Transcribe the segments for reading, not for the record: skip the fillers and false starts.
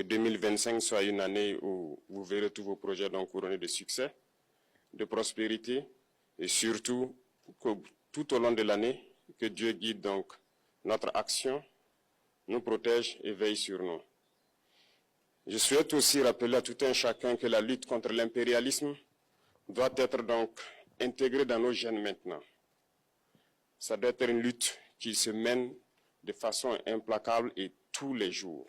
que 2025 soit une année où vous verrez tous vos projets donc couronnés de succès, de prospérité et surtout que tout au long de l'année, que Dieu guide donc notre action, nous protège et veille sur nous. Je souhaite aussi rappeler à tout un chacun que la lutte contre l'impérialisme doit être donc intégrée dans nos gènes maintenant. Ça doit être une lutte qui se mène de façon implacable et tous les jours.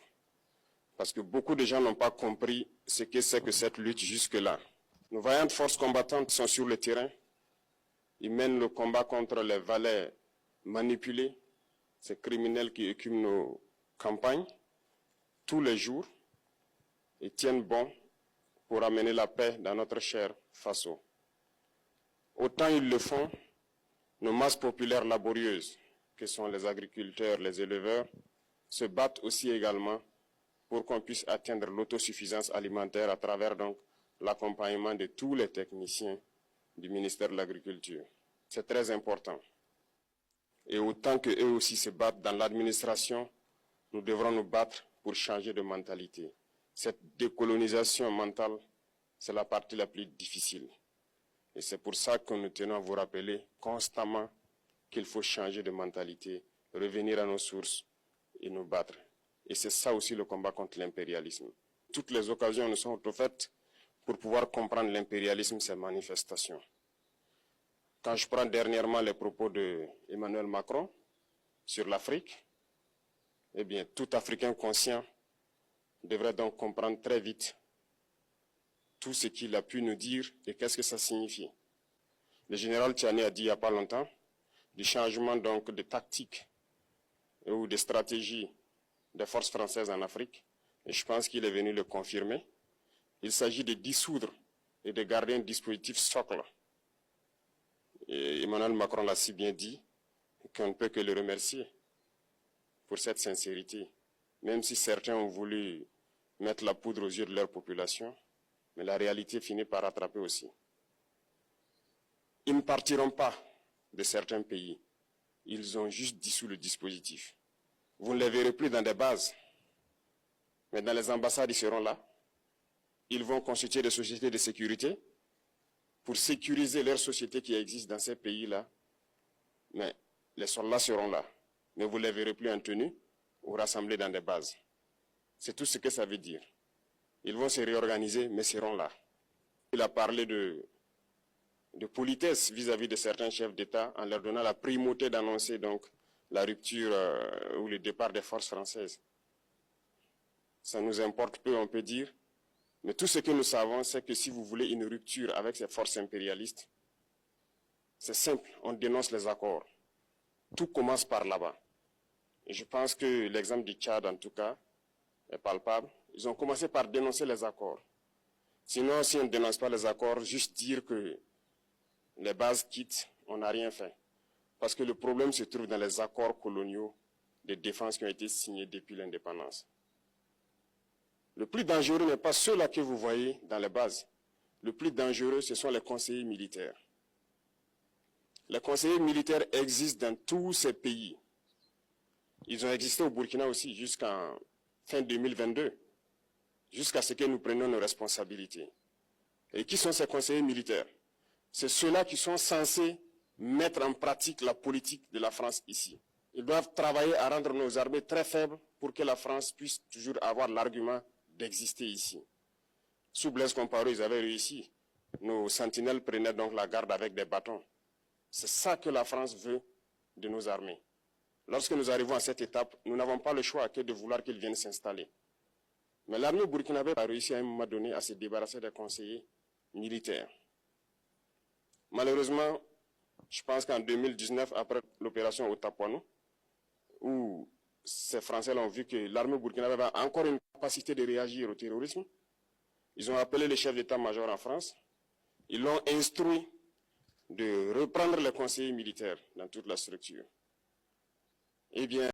Parce que beaucoup de gens n'ont pas compris ce que c'est que cette lutte jusque-là. Nos vaillantes forces combattantes sont sur le terrain. Ils mènent le combat contre les valets manipulés, ces criminels qui écument nos campagnes tous les jours et tiennent bon pour amener la paix dans notre cher Faso. Autant ils le font, nos masses populaires laborieuses, que sont les agriculteurs, les éleveurs, se battent aussi également pour qu'on puisse atteindre l'autosuffisance alimentaire à travers donc l'accompagnement de tous les techniciens du ministère de l'Agriculture. C'est très important. Et autant qu'eux aussi se battent dans l'administration, nous devrons nous battre pour changer de mentalité. Cette décolonisation mentale, c'est la partie la plus difficile. Et c'est pour ça que nous tenons à vous rappeler constamment qu'il faut changer de mentalité, revenir à nos sources et nous battre. Et c'est ça aussi le combat contre l'impérialisme. Toutes les occasions nous sont offertes pour pouvoir comprendre l'impérialisme, ses manifestations. Quand je prends dernièrement les propos d'Emmanuel Macron sur l'Afrique, eh bien, tout Africain conscient devrait donc comprendre très vite tout ce qu'il a pu nous dire et qu'est-ce que ça signifie. Le général Tchiani a dit il n'y a pas longtemps du changement donc de tactique ou de stratégie des forces françaises en Afrique, et je pense qu'il est venu le confirmer. Il s'agit de dissoudre et de garder un dispositif socle. Et Emmanuel Macron l'a si bien dit qu'on ne peut que le remercier pour cette sincérité, même si certains ont voulu mettre la poudre aux yeux de leur population, mais la réalité finit par rattraper aussi. Ils ne partiront pas de certains pays, ils ont juste dissous le dispositif. Vous ne les verrez plus dans des bases, mais dans les ambassades, ils seront là. Ils vont constituer des sociétés de sécurité pour sécuriser leurs sociétés qui existent dans ces pays-là. Mais les soldats seront là, mais vous ne les verrez plus en tenue ou rassemblés dans des bases. C'est tout ce que ça veut dire. Ils vont se réorganiser, mais seront là. Il a parlé de politesse vis-à-vis de certains chefs d'État en leur donnant la primauté d'annoncer donc la rupture ou le départ des forces françaises. Ça nous importe peu, on peut dire, mais tout ce que nous savons, c'est que si vous voulez une rupture avec ces forces impérialistes, c'est simple, on dénonce les accords. Tout commence par là-bas. Et je pense que l'exemple du Tchad, en tout cas, est palpable. Ils ont commencé par dénoncer les accords. Sinon, si on ne dénonce pas les accords, juste dire que les bases quittent, on n'a rien fait. Parce que le problème se trouve dans les accords coloniaux de défense qui ont été signés depuis l'indépendance. Le plus dangereux n'est pas ceux-là que vous voyez dans les bases. Le plus dangereux, ce sont les conseillers militaires. Les conseillers militaires existent dans tous ces pays. Ils ont existé au Burkina aussi jusqu'en fin 2022, jusqu'à ce que nous prenions nos responsabilités. Et qui sont ces conseillers militaires? C'est ceux-là qui sont censés mettre en pratique la politique de la France ici. Ils doivent travailler à rendre nos armées très faibles pour que la France puisse toujours avoir l'argument d'exister ici. Sous Blaise Compaoré, ils avaient réussi. Nos sentinelles prenaient donc la garde avec des bâtons. C'est ça que la France veut de nos armées. Lorsque nous arrivons à cette étape, nous n'avons pas le choix que de vouloir qu'ils viennent s'installer. Mais l'armée burkinabé a réussi à un moment donné à se débarrasser des conseillers militaires. Malheureusement, je pense qu'en 2019, après l'opération au Tapuano, où ces Français ont vu que l'armée burkinabé avait encore une capacité de réagir au terrorisme, ils ont appelé le chef d'état-major en France, ils l'ont instruit de reprendre les conseillers militaires dans toute la structure. Eh bien,